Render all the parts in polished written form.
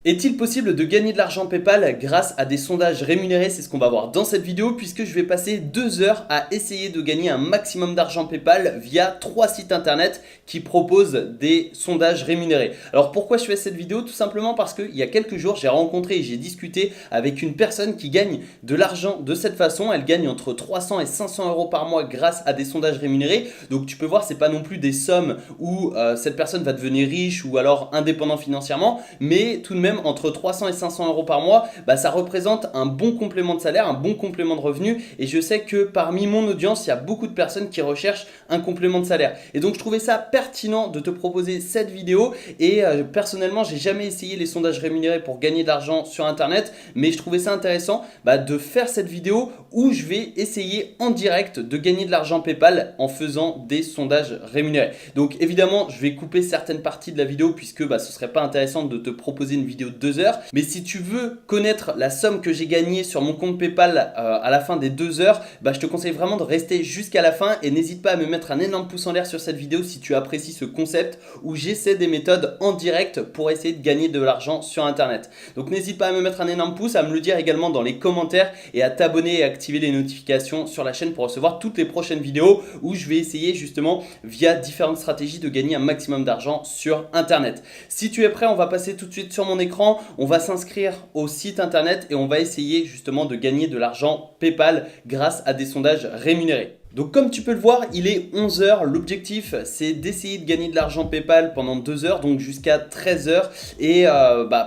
Est-il possible de gagner de l'argent PayPal grâce à des sondages rémunérés? C'est ce qu'on va voir dans cette vidéo puisque je vais passer 2 heures à essayer de gagner un maximum d'argent PayPal via 3 sites internet qui proposent des sondages rémunérés. Alors pourquoi je fais cette vidéo? Tout simplement parce qu'il y a quelques jours j'ai rencontré et j'ai discuté avec une personne qui gagne de l'argent de cette façon. Elle gagne entre 300 et 500 euros par mois grâce à des sondages rémunérés. Donc tu peux voir, c'est pas non plus des sommes où cette personne va devenir riche ou alors indépendant financièrement, mais tout de même entre 300 et 500 euros par mois, ça représente un bon complément de salaire, un bon complément de revenu. Et je sais que parmi mon audience, il y a beaucoup de personnes qui recherchent un complément de salaire. Et donc je trouvais ça pertinent de te proposer cette vidéo. Et personnellement, j'ai jamais essayé les sondages rémunérés pour gagner de l'argent sur internet, mais je trouvais ça intéressant de faire cette vidéo où je vais essayer en direct de gagner de l'argent PayPal en faisant des sondages rémunérés. Donc évidemment, je vais couper certaines parties de la vidéo puisque ce serait pas intéressant de te proposer une vidéo de 2 heures. Mais si tu veux connaître la somme que j'ai gagnée sur mon compte PayPal à la fin des 2 heures, je te conseille vraiment de rester jusqu'à la fin et n'hésite pas à me mettre un énorme pouce en l'air sur cette vidéo si tu apprécies ce concept où j'essaie des méthodes en direct pour essayer de gagner de l'argent sur internet. Donc n'hésite pas à me mettre un énorme pouce, à me le dire également dans les commentaires et à t'abonner et activer les notifications sur la chaîne pour recevoir toutes les prochaines vidéos où je vais essayer justement via différentes stratégies de gagner un maximum d'argent sur internet. Si tu es prêt, on va passer tout de suite sur mon écran, on va s'inscrire au site internet et on va essayer justement de gagner de l'argent PayPal grâce à des sondages rémunérés. Donc comme tu peux le voir, il est 11 heures. L'objectif c'est d'essayer de gagner de l'argent PayPal pendant 2 heures, donc jusqu'à 13 heures. Et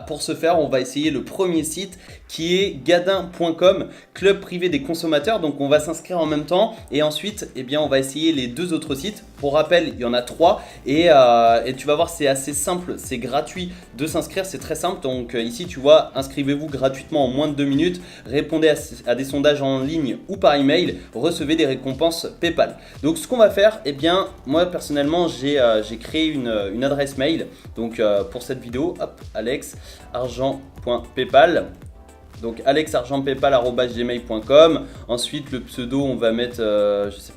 pour ce faire, on va essayer le premier site qui est gadin.com, club privé des consommateurs. Donc on va s'inscrire en même temps et ensuite on va essayer les 2 autres sites. Pour rappel, il y en a 3 et tu vas voir, c'est assez simple, c'est gratuit de s'inscrire, c'est très simple. Donc ici tu vois, inscrivez-vous gratuitement en moins de 2 minutes, répondez à des sondages en ligne ou par email, recevez des récompenses PayPal. Donc ce qu'on va faire, moi personnellement j'ai créé une adresse mail. Donc pour cette vidéo, hop, alexargent.paypal. Donc alexargentpaypal@gmail.com. Ensuite le pseudo on va mettre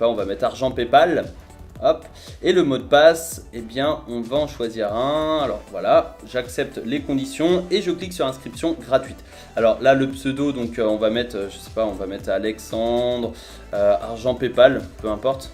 on va mettre argent PayPal. Hop. Et le mot de passe, on va en choisir un. Alors voilà, j'accepte les conditions et je clique sur inscription gratuite. Alors là le pseudo, donc on va mettre, on va mettre Alexandre, argent PayPal, peu importe.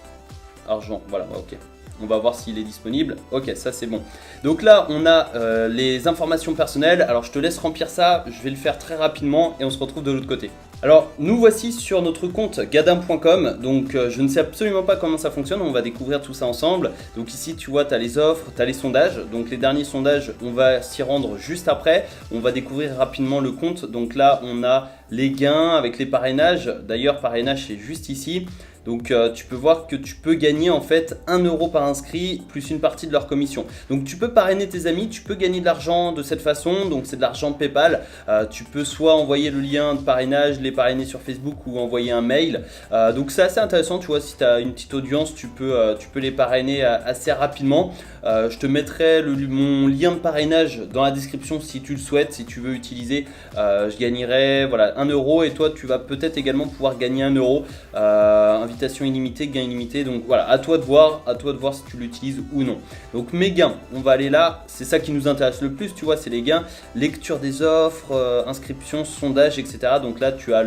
Argent, voilà, ok. On va voir s'il est disponible. Ok, ça c'est bon. Donc là, on a les informations personnelles. Alors je te laisse remplir ça. Je vais le faire très rapidement et on se retrouve de l'autre côté. Alors nous voici sur notre compte gadin.com. Donc je ne sais absolument pas comment ça fonctionne. On va découvrir tout ça ensemble. Donc ici tu vois, tu as les offres, tu as les sondages. Donc les derniers sondages, on va s'y rendre juste après. On va découvrir rapidement le compte. Donc là, on a les gains avec les parrainages. D'ailleurs, parrainage c'est juste ici. Donc tu peux voir que tu peux gagner en fait 1 euro par inscrit plus une partie de leur commission. Donc tu peux parrainer tes amis, tu peux gagner de l'argent de cette façon, donc c'est de l'argent PayPal. Tu peux soit envoyer le lien de parrainage, les parrainer sur Facebook ou envoyer un mail. Donc c'est assez intéressant, tu vois, si tu as une petite audience, tu peux les parrainer assez rapidement. Je te mettrai mon lien de parrainage dans la description si tu le souhaites, si tu veux utiliser. Je gagnerai 1 euro et toi tu vas peut-être également pouvoir gagner 1 euro. Invitation illimitée, gain illimité, donc voilà, à toi de voir si tu l'utilises ou non. Donc mes gains, on va aller là, c'est ça qui nous intéresse le plus, tu vois, c'est les gains, lecture des offres, inscription, sondage, etc. Donc là tu as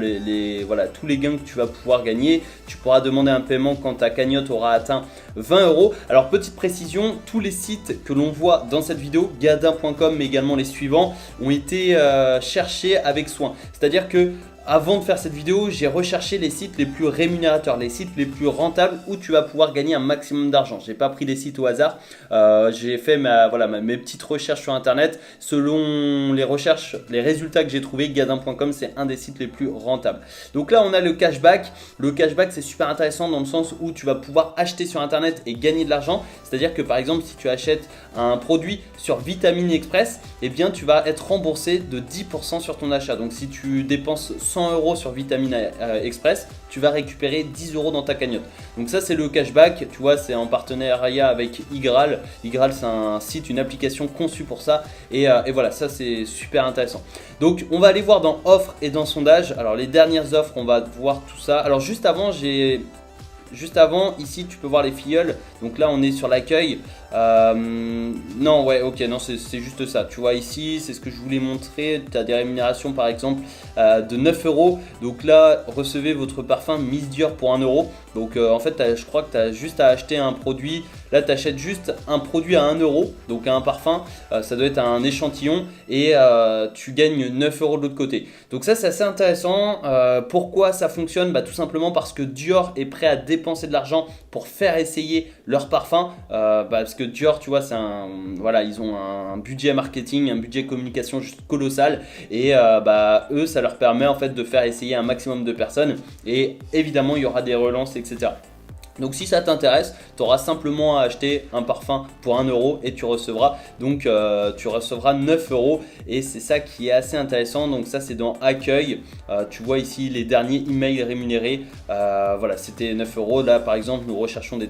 tous les gains que tu vas pouvoir gagner. Tu pourras demander un paiement quand ta cagnotte aura atteint 20 euros. Alors petite précision, tous les sites que l'on voit dans cette vidéo, gadin.com mais également les suivants, ont été cherchés avec soin. C'est-à-dire que avant de faire cette vidéo, j'ai recherché les sites les plus rémunérateurs, les sites les plus rentables où tu vas pouvoir gagner un maximum d'argent. Je n'ai pas pris des sites au hasard, j'ai fait mes petites recherches sur internet. Selon les recherches, les résultats que j'ai trouvés, gadin.com c'est un des sites les plus rentables. Donc là on a le cashback. Le cashback c'est super intéressant dans le sens où tu vas pouvoir acheter sur internet et gagner de l'argent. C'est-à-dire que par exemple si tu achètes un produit sur Vitamine Express, tu vas être remboursé de 10% sur ton achat. Donc si tu dépenses 100 euros sur Vitamine Express, tu vas récupérer 10 euros dans ta cagnotte. Donc ça c'est le cashback, tu vois, c'est en partenariat avec Igral. Igral c'est un site, une application conçue pour ça et voilà, ça c'est super intéressant. Donc on va aller voir dans offres et dans sondage. Alors les dernières offres, on va voir tout ça. Alors juste avant, j'ai juste avant, ici tu peux voir les filleuls. Donc là on est sur l'accueil. Non, ouais, ok, non, c'est juste ça. Tu vois ici, c'est ce que je voulais montrer. Tu as des rémunérations par exemple de 9 euros. Donc là, recevez votre parfum Miss Dior pour 1 euro. Donc en fait, je crois que tu as juste à acheter un produit. Là, tu achètes juste un produit à 1 euro. Donc un parfum, ça doit être un échantillon. Et tu gagnes 9 euros de l'autre côté. Donc ça, c'est assez intéressant. Pourquoi ça fonctionne? Bah, tout simplement parce que Dior est prêt à dépenser de l'argent pour faire essayer leur parfum. Parce que Dior, tu vois, voilà, ils ont un budget marketing, un budget communication juste colossal. Et eux, ça leur permet en fait de faire essayer un maximum de personnes. Et évidemment, il y aura des relances, etc. Donc si ça t'intéresse, tu auras simplement à acheter un parfum pour 1 euro et tu recevras 9 euros et c'est ça qui est assez intéressant. Donc ça c'est dans accueil, tu vois ici les derniers emails rémunérés, voilà c'était 9 euros. Là par exemple nous recherchons des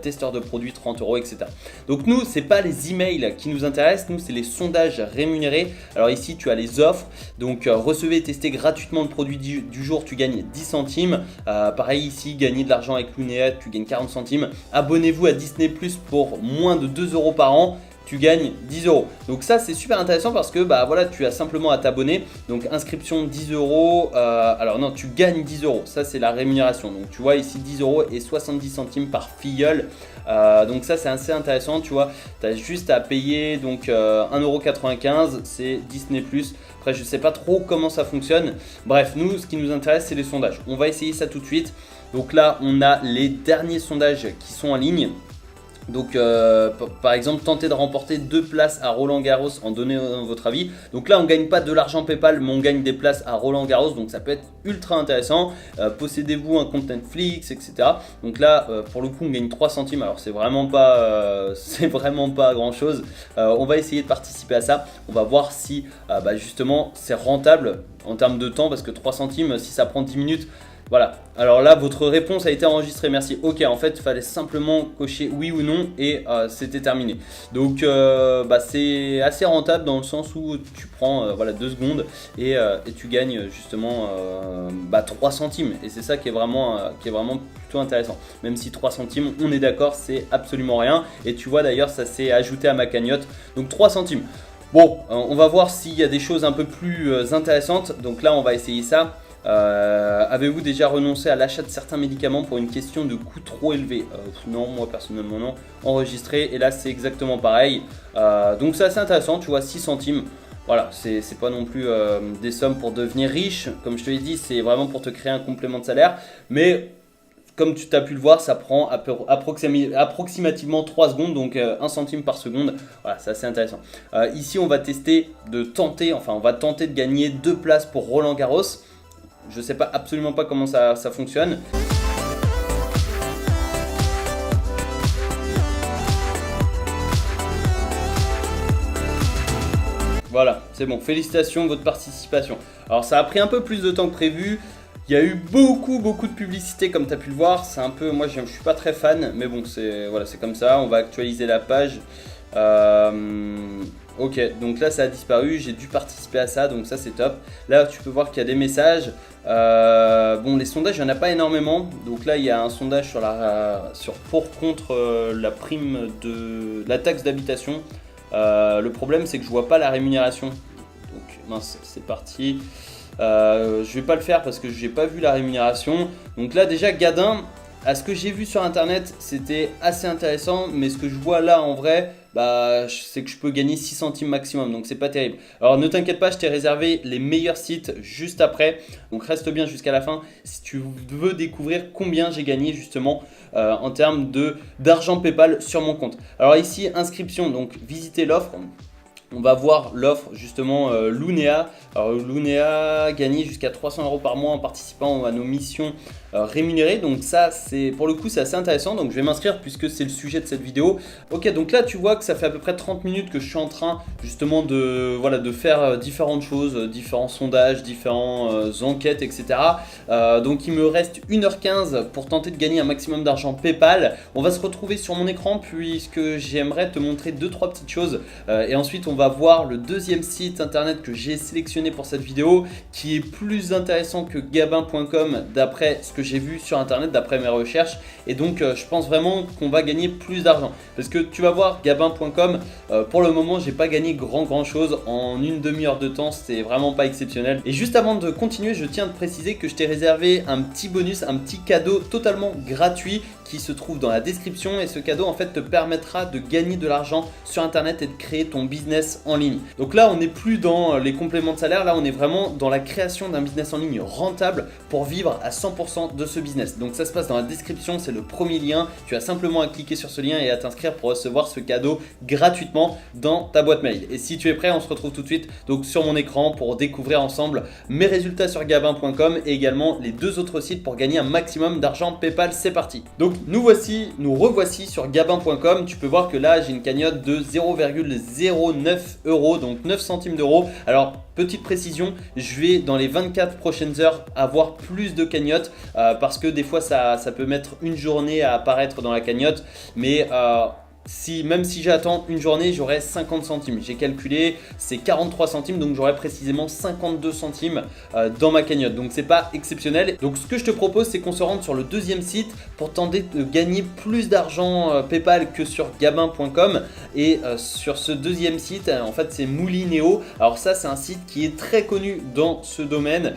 testeurs de produits 30 euros, etc. Donc nous c'est pas les emails qui nous intéressent, nous c'est les sondages rémunérés. Alors ici tu as les offres, donc recevez et testez gratuitement le produit du jour, tu gagnes 10 centimes. Pareil ici, gagner de l'argent avec Lunéa, tu gagnes 40 centimes. Abonnez-vous à Disney Plus pour moins de 2 euros par an, tu gagnes 10 euros. Donc ça c'est super intéressant parce que voilà, tu as simplement à t'abonner. Donc inscription 10 euros. Alors non, tu gagnes 10 euros. Ça c'est la rémunération. Donc tu vois ici 10 euros et 70 centimes par filleul. Donc ça c'est assez intéressant. Tu vois, tu as juste à payer donc 1,95 €. C'est Disney Plus. Après je sais pas trop comment ça fonctionne. Bref, nous ce qui nous intéresse c'est les sondages. On va essayer ça tout de suite. Donc là on a les derniers sondages qui sont en ligne. Donc par exemple tentez de remporter 2 places à Roland Garros en donnant votre avis. Donc là on gagne pas de l'argent PayPal mais on gagne des places à Roland Garros, donc ça peut être ultra intéressant. Possédez-vous un compte Netflix, etc. Donc là pour le coup on gagne 3 centimes. Alors c'est vraiment pas grand chose. On va essayer de participer à ça. On va voir si justement c'est rentable en termes de temps, parce que 3 centimes si ça prend 10 minutes. Voilà, alors là votre réponse a été enregistrée, merci. Ok, en fait il fallait simplement cocher oui ou non et c'était terminé. Donc c'est assez rentable dans le sens où tu prends 2 secondes et tu gagnes justement 3 centimes. Et c'est ça qui est vraiment plutôt intéressant. Même si 3 centimes, on est d'accord, c'est absolument rien. Et tu vois d'ailleurs ça s'est ajouté à ma cagnotte, donc 3 centimes. Bon, on va voir s'il y a des choses un peu plus intéressantes. Donc là on va essayer ça. Avez-vous déjà renoncé à l'achat de certains médicaments pour une question de coût trop élevé? Non, moi personnellement non. Enregistré, et là c'est exactement pareil. Donc c'est assez intéressant, tu vois, 6 centimes. Voilà, c'est pas non plus des sommes pour devenir riche. Comme je te l'ai dit, c'est vraiment pour te créer un complément de salaire. Mais comme tu as pu le voir, ça prend approximativement 3 secondes, donc 1 centime par seconde. Voilà, c'est assez intéressant. Ici, on va tenter de gagner 2 places pour Roland Garros. Je sais absolument pas comment ça fonctionne. Voilà, c'est bon, félicitations, votre participation. Alors ça a pris un peu plus de temps que prévu. Il y a eu beaucoup de publicité comme tu as pu le voir. C'est un peu, moi je suis pas très fan, mais bon c'est comme ça. On va actualiser la page. Ok, donc là ça a disparu, j'ai dû participer à ça, donc ça c'est top. Là tu peux voir qu'il y a des messages. Bon, les sondages, il n'y en a pas énormément. Donc là il y a un sondage contre la prime de la taxe d'habitation. Le problème c'est que je vois pas la rémunération. Donc mince, c'est parti. Je vais pas le faire parce que j'ai pas vu la rémunération. Donc là déjà Gadin, à ce que j'ai vu sur internet, c'était assez intéressant, mais ce que je vois là en vrai, c'est que je peux gagner 6 centimes maximum, donc c'est pas terrible. Alors ne t'inquiète pas, je t'ai réservé les meilleurs sites juste après, donc reste bien jusqu'à la fin si tu veux découvrir combien j'ai gagné justement en termes d'argent PayPal sur mon compte. Alors ici, inscription, donc visitez l'offre. On va voir l'offre justement Lunéa. Alors Lunéa gagner jusqu'à 300 € par mois en participant à nos missions rémunérées. Donc ça c'est pour le coup c'est assez intéressant. Donc je vais m'inscrire puisque c'est le sujet de cette vidéo. Ok, donc là tu vois que ça fait à peu près 30 minutes que je suis en train justement de faire différentes choses, différents sondages, différentes enquêtes, etc. Donc il me reste 1h15 pour tenter de gagner un maximum d'argent PayPal. On va se retrouver sur mon écran puisque j'aimerais te montrer 2-3 petites choses et ensuite on va va voir le deuxième site internet que j'ai sélectionné pour cette vidéo, qui est plus intéressant que Gabin.com d'après ce que j'ai vu sur internet, d'après mes recherches. Et donc je pense vraiment qu'on va gagner plus d'argent. Parce que tu vas voir, Gabin.com, pour le moment j'ai pas gagné grand chose. En une demi-heure de temps, c'est vraiment pas exceptionnel. Et juste avant de continuer, je tiens à te préciser que je t'ai réservé un petit bonus, un petit cadeau totalement gratuit qui se trouve dans la description, et ce cadeau en fait te permettra de gagner de l'argent sur internet et de créer ton business en ligne. Donc là on n'est plus dans les compléments de salaire, là on est vraiment dans la création d'un business en ligne rentable pour vivre à 100% de ce business. Donc ça se passe dans la description, c'est le premier lien, tu as simplement à cliquer sur ce lien et à t'inscrire pour recevoir ce cadeau gratuitement dans ta boîte mail. Et si tu es prêt, on se retrouve tout de suite donc sur mon écran pour découvrir ensemble mes résultats sur Gabin.com et également les deux autres sites pour gagner un maximum d'argent PayPal. C'est parti. Donc nous revoici sur Gabin.com. Tu peux voir que là j'ai une cagnotte de 0,09 euros, donc 9 centimes d'euros. Alors petite précision, je vais dans les 24 prochaines heures avoir plus de cagnottes parce que des fois ça peut mettre une journée à apparaître dans la cagnotte, mais même si j'attends une journée, j'aurai 50 centimes. J'ai calculé, c'est 43 centimes, donc j'aurai précisément 52 centimes dans ma cagnotte. Donc c'est pas exceptionnel. Donc ce que je te propose, c'est qu'on se rende sur le deuxième site pour tenter de gagner plus d'argent PayPal que sur Gabin.com. Et sur ce deuxième site, en fait, c'est Moulineo. Alors ça, c'est un site qui est très connu dans ce domaine.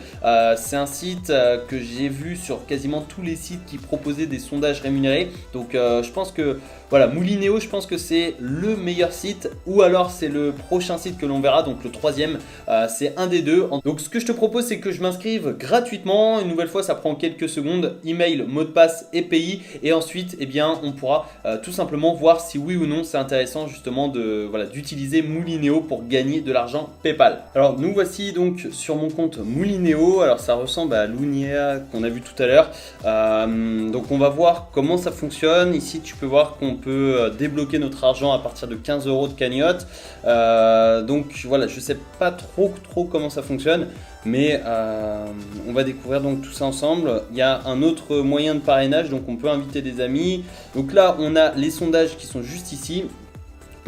C'est un site que j'ai vu sur quasiment tous les sites qui proposaient des sondages rémunérés. Donc je pense que voilà, Moulineo, je pense que c'est le meilleur site, ou alors c'est le prochain site que l'on verra, donc le troisième, c'est un des deux. Donc ce que je te propose, c'est que je m'inscrive gratuitement. Une nouvelle fois, ça prend quelques secondes, email, mot de passe et pays, et ensuite eh bien, on pourra tout simplement voir si oui ou non c'est intéressant justement d'utiliser Moulineo pour gagner de l'argent PayPal. Alors nous voici donc sur mon compte Moulineo. Alors ça ressemble à l'Unia qu'on a vu tout à l'heure. Donc on va voir comment ça fonctionne. Ici tu peux voir qu'on peut débloquer notre argent à partir de 15 euros de cagnotte. Donc voilà, je sais pas trop comment ça fonctionne, mais on va découvrir donc tout ça ensemble. Il y a un autre moyen de parrainage, donc on peut inviter des amis. Donc là on a les sondages qui sont juste ici.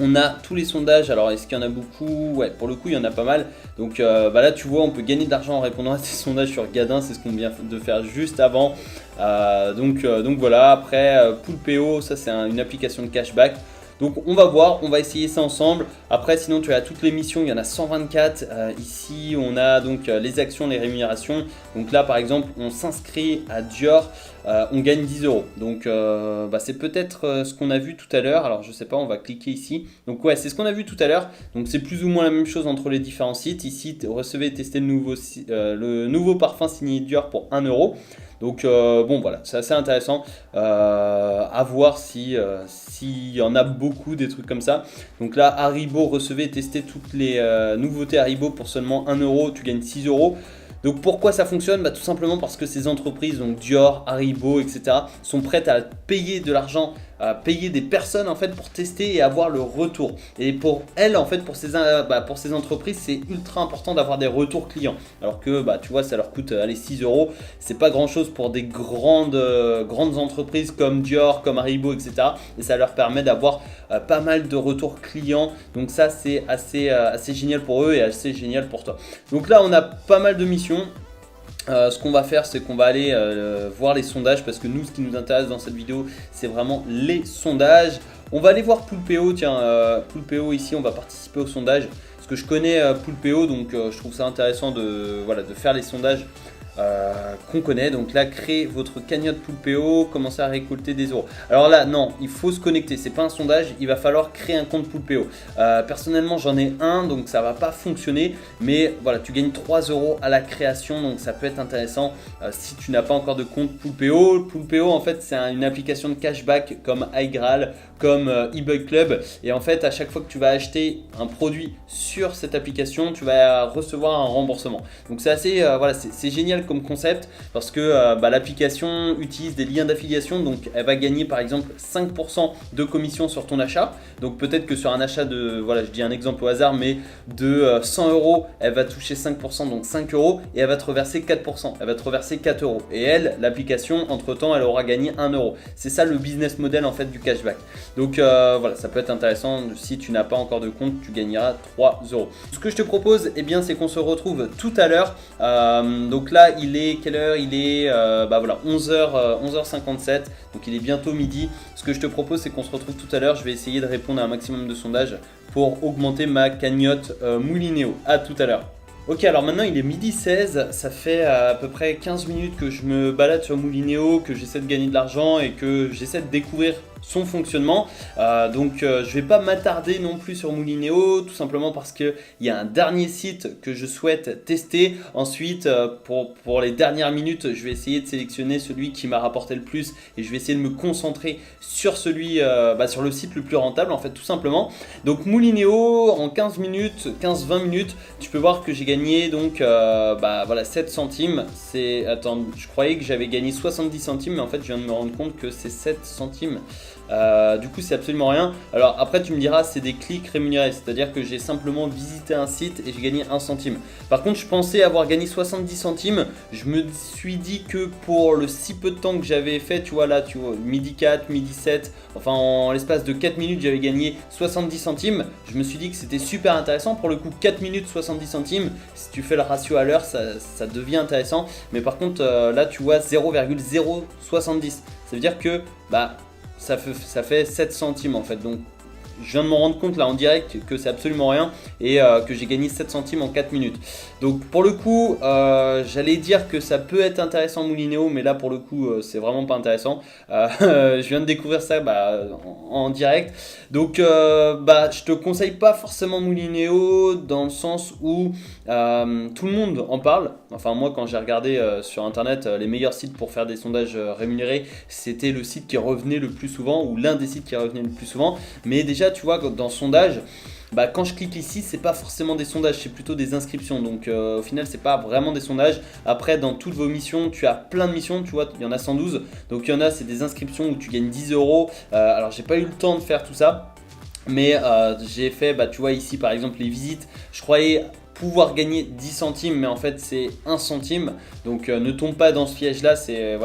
On a tous les sondages. Alors est-ce qu'il y en a beaucoup? Ouais, pour le coup il y en a pas mal. Donc là tu vois, on peut gagner de l'argent en répondant à ces sondages sur Gadin. C'est ce qu'on vient de faire juste avant. Donc voilà, après Poolpeo, ça c'est une application de cashback. Donc on va voir, on va essayer ça ensemble. Après sinon tu as toutes les missions, il y en a 124. Ici on a donc les actions, les rémunérations. Donc là par exemple on s'inscrit à Dior, on gagne 10 euros. Donc c'est peut-être ce qu'on a vu tout à l'heure. Alors je sais pas, on va cliquer ici. Donc ouais, c'est ce qu'on a vu tout à l'heure. Donc c'est plus ou moins la même chose entre les différents sites. Ici recevez et testez le nouveau parfum signé Dior pour 1 euro. Donc bon voilà, c'est assez intéressant à voir s'il y en a beaucoup des trucs comme ça. Donc là Haribo, recevez et testez toutes les nouveautés Haribo pour seulement 1 euro, tu gagnes 6 euros. Donc pourquoi ça fonctionne? Tout simplement parce que ces entreprises, donc Dior, Haribo, etc. sont prêtes à payer de l'argent, à payer des personnes en fait pour tester et avoir le retour. Et pour elles en fait, pour ces entreprises, c'est ultra important d'avoir des retours clients. Alors que tu vois, ça leur coûte 6 euros. C'est pas grand chose pour des grandes entreprises comme Dior, comme Haribo, etc. Et ça leur permet d'avoir pas mal de retours clients. Donc ça c'est assez génial pour eux et assez génial pour toi. Donc là on a pas mal de missions. Ce qu'on va faire, c'est qu'on va aller voir les sondages, parce que nous, ce qui nous intéresse dans cette vidéo, c'est vraiment les sondages. On va aller voir Poolpeo. Tiens, Poolpeo ici, on va participer au sondage, parce que je connais Poolpeo, donc je trouve ça intéressant de faire les sondages qu'on connaît. Donc là, créez votre cagnotte Poolpeo, commencez à récolter des euros. Alors là, non, il faut se connecter, c'est pas un sondage, il va falloir créer un compte Poolpeo. Personnellement, j'en ai un, donc ça va pas fonctionner, mais voilà, tu gagnes 3 euros à la création, donc ça peut être intéressant si tu n'as pas encore de compte Poolpeo. Poolpeo, en fait, c'est une application de cashback comme iGraal, comme eBay Club, et en fait, à chaque fois que tu vas acheter un produit sur cette application, tu vas recevoir un remboursement. Donc c'est assez, c'est génial génial comme concept parce que l'application utilise des liens d'affiliation, donc elle va gagner par exemple 5% de commission sur ton achat. Donc peut-être que sur un achat de, voilà, je dis un exemple au hasard, mais de 100 euros, elle va toucher 5%, donc 5 euros, et elle va te reverser 4%, elle va te reverser 4 euros. Et elle, l'application, entre-temps, elle aura gagné 1 euro. C'est ça le business model en fait du cashback. Donc voilà, ça peut être intéressant. Si tu n'as pas encore de compte, tu gagneras 3 euros. Ce que je te propose, eh bien, c'est qu'on se retrouve tout à l'heure. Donc là, il est quelle heure? Il est voilà, 11h57, donc il est bientôt midi. Ce que je te propose, c'est qu'on se retrouve tout à l'heure. Je vais essayer de répondre à un maximum de sondages pour augmenter ma cagnotte Moulinéo. À tout à l'heure. Ok, alors maintenant il est midi 16, ça fait à peu près 15 minutes que je me balade sur Moulinéo, que j'essaie de gagner de l'argent et que j'essaie de découvrir son fonctionnement. Je vais pas m'attarder non plus sur Moulinéo, tout simplement parce qu'il y a un dernier site que je souhaite tester. Ensuite, pour les dernières minutes, je vais essayer de sélectionner celui qui m'a rapporté le plus et je vais essayer de me concentrer sur celui, sur le site le plus rentable en fait, tout simplement. Donc Moulinéo, en 15-20 minutes, tu peux voir que j'ai gagné donc 7 centimes. Attends, je croyais que j'avais gagné 70 centimes, mais en fait je viens de me rendre compte que c'est 7 centimes. Du coup c'est absolument rien. Alors après tu me diras c'est des clics rémunérés, c'est-à-dire que j'ai simplement visité un site et j'ai gagné 1 centime. Par contre je pensais avoir gagné 70 centimes. Je me suis dit que pour le si peu de temps que j'avais fait, tu vois là, tu vois, midi 4, midi 7, enfin en l'espace de 4 minutes j'avais gagné 70 centimes. Je me suis dit que c'était super intéressant. Pour le coup 4 minutes 70 centimes, si tu fais le ratio à l'heure ça devient intéressant. Mais par contre là tu vois 0,070, ça veut dire que ça fait 7 centimes en fait. Donc je viens de me rendre compte là en direct que c'est absolument rien et que j'ai gagné 7 centimes en 4 minutes. Donc pour le coup, j'allais dire que ça peut être intéressant Moulinéo, mais là pour le coup, c'est vraiment pas intéressant. Je viens de découvrir ça en direct. Donc je te conseille pas forcément Moulinéo dans le sens où tout le monde en parle. Enfin moi quand j'ai regardé sur internet les meilleurs sites pour faire des sondages rémunérés, c'était le site qui revenait le plus souvent ou l'un des sites qui revenait le plus souvent. Mais déjà tu vois dans sondage, quand je clique ici c'est pas forcément des sondages, c'est plutôt des inscriptions. Donc au final c'est pas vraiment des sondages. Après dans toutes vos missions tu as plein de missions, tu vois il y en a 112. Donc il y en a c'est des inscriptions où tu gagnes 10 euros. Alors j'ai pas eu le temps de faire tout ça. Mais j'ai fait, tu vois ici par exemple les visites, je croyais pouvoir gagner 10 centimes mais en fait c'est 1 centime. Donc ne tombe pas dans ce piège là, c'est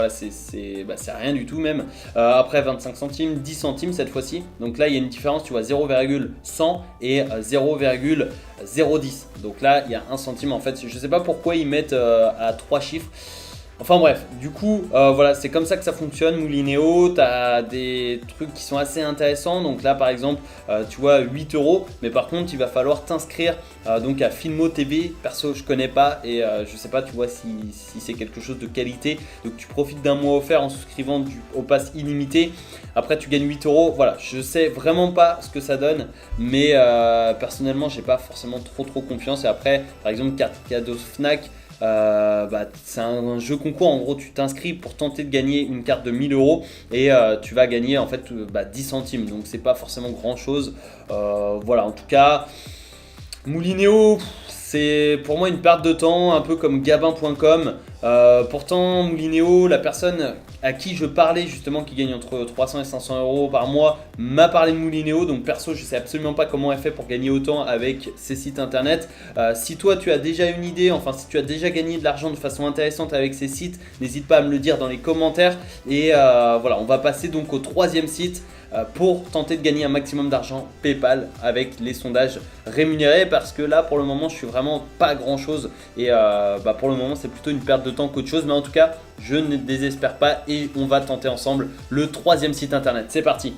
rien du tout même. Après 25 centimes, 10 centimes cette fois-ci. Donc là il y a une différence, tu vois 0,100 et 0,010. Donc là il y a 1 centime en fait. Je sais pas pourquoi ils mettent à 3 chiffres. Enfin bref, du coup, voilà, c'est comme ça que ça fonctionne, Moulinéo. Tu as des trucs qui sont assez intéressants. Donc là, par exemple, tu vois 8 euros. Mais par contre, il va falloir t'inscrire donc à Filmo TV. Perso, je connais pas et je sais pas, tu vois, si c'est quelque chose de qualité. Donc tu profites d'un mois offert en souscrivant au pass illimité. Après, tu gagnes 8 euros. Voilà, je sais vraiment pas ce que ça donne. Mais personnellement, j'ai pas forcément trop confiance. Et après, par exemple, carte cadeau Fnac. C'est un jeu concours, en gros tu t'inscris pour tenter de gagner une carte de 1000 euros et tu vas gagner en fait 10 centimes, donc c'est pas forcément grand chose. Voilà, en tout cas Moulinéo c'est pour moi une perte de temps, un peu comme Gabin.com. Pourtant Moulinéo, la personne à qui je parlais justement qui gagne entre 300 et 500 euros par mois m'a parlé de Moulinéo. Donc perso je sais absolument pas comment elle fait pour gagner autant avec ces sites internet. Si toi tu as déjà une idée, enfin si tu as déjà gagné de l'argent de façon intéressante avec ces sites, n'hésite pas à me le dire dans les commentaires. Et voilà, on va passer donc au troisième site pour tenter de gagner un maximum d'argent PayPal avec les sondages rémunérés, parce que là pour le moment je suis vraiment pas grand chose et pour le moment c'est plutôt une perte de temps qu'autre chose, mais en tout cas je ne désespère pas et on va tenter ensemble le troisième site internet. C'est parti.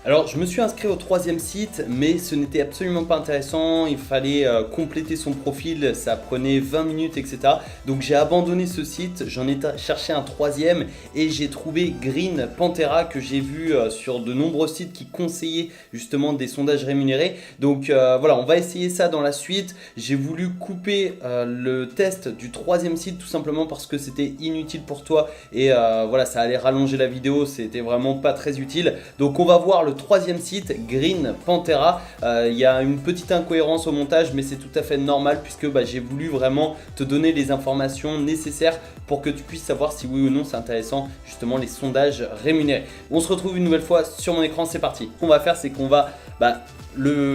Alors je me suis inscrit au troisième site, mais ce n'était absolument pas intéressant. Il fallait compléter son profil, ça prenait 20 minutes etc. Donc j'ai abandonné ce site, j'en ai cherché un troisième et j'ai trouvé Green Panthera que j'ai vu sur de nombreux sites qui conseillaient justement des sondages rémunérés. Donc voilà, on va essayer ça dans la suite. J'ai voulu couper le test du troisième site tout simplement parce que c'était inutile pour toi et voilà, ça allait rallonger la vidéo, c'était vraiment pas très utile. Donc on va voir le le troisième site, Green Panthera. Il y a une petite incohérence au montage, mais c'est tout à fait normal puisque j'ai voulu vraiment te donner les informations nécessaires pour que tu puisses savoir si oui ou non c'est intéressant justement les sondages rémunérés. On se retrouve une nouvelle fois sur mon écran, c'est parti. Ce qu'on va faire, c'est qu'on va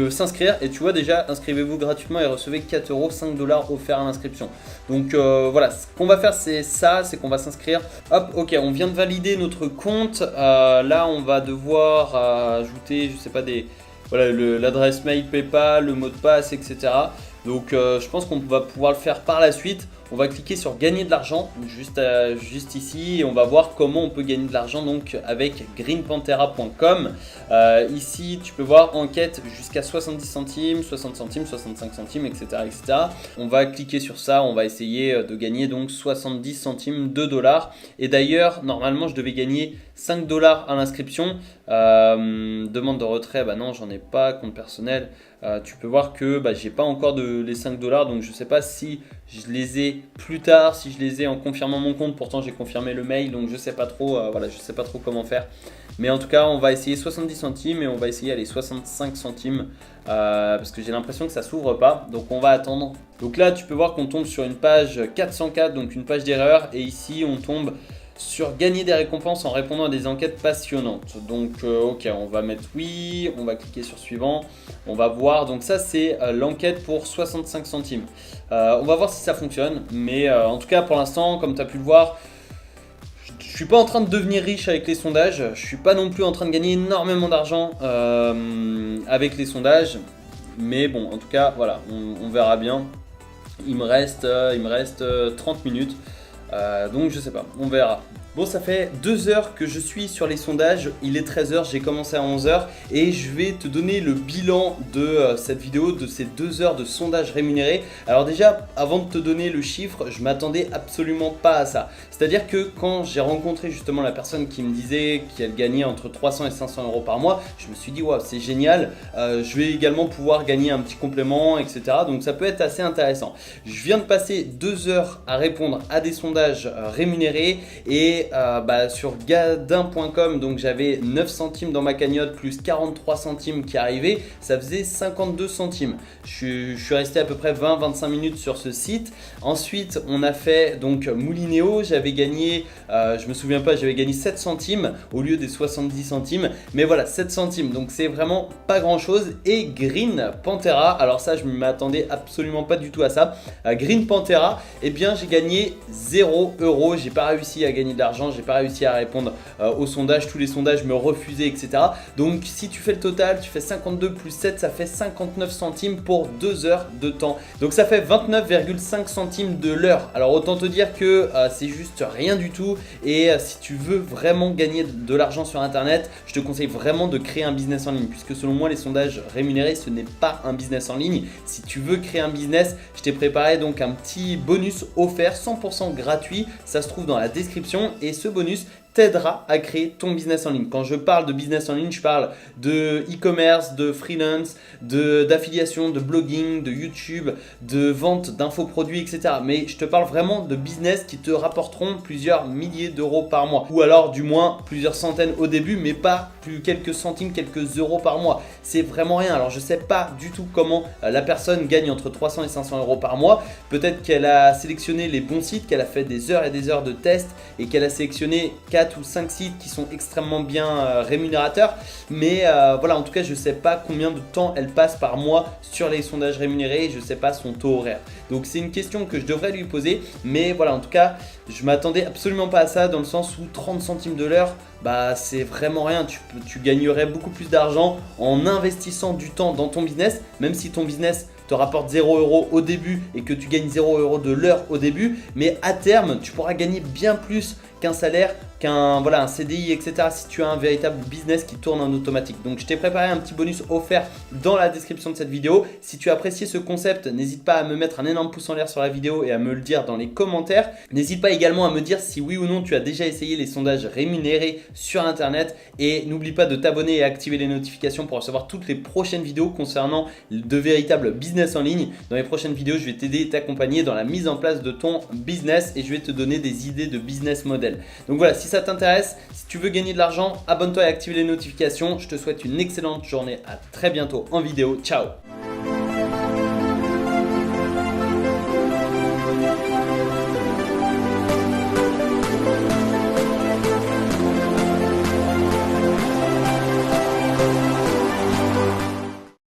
s'inscrire, et tu vois déjà, inscrivez-vous gratuitement et recevez 4 €, 5 $ offerts à l'inscription. Donc voilà, ce qu'on va faire c'est ça, c'est qu'on va s'inscrire. Hop, ok, on vient de valider notre compte. Là on va devoir ajouter, je sais pas, voilà, l'adresse mail PayPal, le mot de passe, etc. Donc je pense qu'on va pouvoir le faire par la suite. On va cliquer sur gagner de l'argent juste ici et on va voir comment on peut gagner de l'argent donc avec greenpanthera.com. Ici tu peux voir enquête jusqu'à 70 centimes, 60 centimes, 65 centimes, etc., etc. On va cliquer sur ça, on va essayer de gagner donc 70 centimes de dollars. Et d'ailleurs normalement je devais gagner 5 $ à l'inscription. Demande de retrait, non j'en ai pas, compte personnel. Tu peux voir que j'ai pas encore les 5 $, donc je sais pas si je les ai plus tard, si je les ai en confirmant mon compte. Pourtant j'ai confirmé le mail, donc je sais pas trop, voilà, je sais pas trop comment faire. Mais en tout cas on va essayer 70 centimes et on va essayer 65 centimes parce que j'ai l'impression que ça s'ouvre pas, donc on va attendre. Donc là tu peux voir qu'on tombe sur une page 404, donc une page d'erreur, et ici on tombe sur gagner des récompenses en répondant à des enquêtes passionnantes. Donc ok, on va mettre oui, on va cliquer sur suivant, on va voir. Donc ça c'est l'enquête pour 65 centimes. On va voir si ça fonctionne, mais en tout cas pour l'instant, comme tu as pu le voir, je suis pas en train de devenir riche avec les sondages, je suis pas non plus en train de gagner énormément d'argent avec les sondages, mais bon, en tout cas voilà, on verra bien. Il me reste 30 minutes. Donc je sais pas, on verra. Bon, ça fait 2 heures que je suis sur les sondages, il est 13 h, j'ai commencé à 11 h et je vais te donner le bilan de cette vidéo, de ces 2 heures de sondage rémunéré. Alors déjà, avant de te donner le chiffre, je m'attendais absolument pas à ça. C'est-à-dire que quand j'ai rencontré justement la personne qui me disait qu'elle gagnait entre 300 et 500 € par mois, je me suis dit waouh, c'est génial, je vais également pouvoir gagner un petit complément, etc. Donc ça peut être assez intéressant. Je viens de passer 2 heures à répondre à des sondages rémunérés et sur gadin.com, donc j'avais 9 centimes dans ma cagnotte plus 43 centimes qui arrivaient, ça faisait 52 centimes. Je suis resté à peu près 20-25 minutes sur ce site. Ensuite on a fait donc Moulinéo, j'avais gagné, je me souviens pas, j'avais gagné 7 centimes au lieu des 70 centimes, mais voilà, 7 centimes, donc c'est vraiment pas grand chose. Et Green Panthera, alors ça je ne m'attendais absolument pas du tout à ça. Green Panthera, eh bien j'ai gagné 0 €, j'ai pas réussi à gagner de l'argent, j'ai pas réussi à répondre aux sondages, tous les sondages me refusaient, etc. Donc si tu fais le total, tu fais 52 plus 7, ça fait 59 centimes pour 2 heures de temps. Donc ça fait 29,5 centimes de l'heure. Alors autant te dire que c'est juste rien du tout, et si tu veux vraiment gagner de l'argent sur internet, je te conseille vraiment de créer un business en ligne, puisque selon moi les sondages rémunérés ce n'est pas un business en ligne. Si tu veux créer un business, je t'ai préparé donc un petit bonus offert 100% gratuit, ça se trouve dans la description, et ce bonus t'aidera à créer ton business en ligne. Quand je parle de business en ligne, je parle de e-commerce, de freelance, d'affiliation, de blogging, de YouTube, de vente d'infoproduits, etc. Mais je te parle vraiment de business qui te rapporteront plusieurs milliers d'euros par mois, ou alors du moins plusieurs centaines au début, mais pas plus quelques centimes, quelques euros par mois. C'est vraiment rien. Alors je sais pas du tout comment la personne gagne entre 300 et 500 € par mois. Peut-être qu'elle a sélectionné les bons sites, qu'elle a fait des heures et des heures de tests et qu'elle a sélectionné 4 ou 5 sites qui sont extrêmement bien rémunérateurs, mais voilà, en tout cas je sais pas combien de temps elle passe par mois sur les sondages rémunérés, je sais pas son taux horaire, donc c'est une question que je devrais lui poser. Mais voilà, en tout cas je m'attendais absolument pas à ça, dans le sens où 30 centimes de l'heure, c'est vraiment rien. Tu gagnerais beaucoup plus d'argent en investissant du temps dans ton business, même si ton business te rapporte 0 € au début et que tu gagnes 0 € de l'heure au début, mais à terme tu pourras gagner bien plus qu'un salaire, un CDI, etc. si tu as un véritable business qui tourne en automatique. Donc je t'ai préparé un petit bonus offert dans la description de cette vidéo. Si tu as apprécié ce concept, n'hésite pas à me mettre un énorme pouce en l'air sur la vidéo et à me le dire dans les commentaires. N'hésite pas également à me dire si oui ou non tu as déjà essayé les sondages rémunérés sur internet, et n'oublie pas de t'abonner et activer les notifications pour recevoir toutes les prochaines vidéos concernant de véritables business en ligne. Dans les prochaines vidéos, je vais t'aider et t'accompagner dans la mise en place de ton business, et je vais te donner des idées de business model. modèles. Donc voilà, si ça t'intéresse, si tu veux gagner de l'argent, abonne-toi et active les notifications. Je te souhaite une excellente journée, à très bientôt en vidéo, ciao.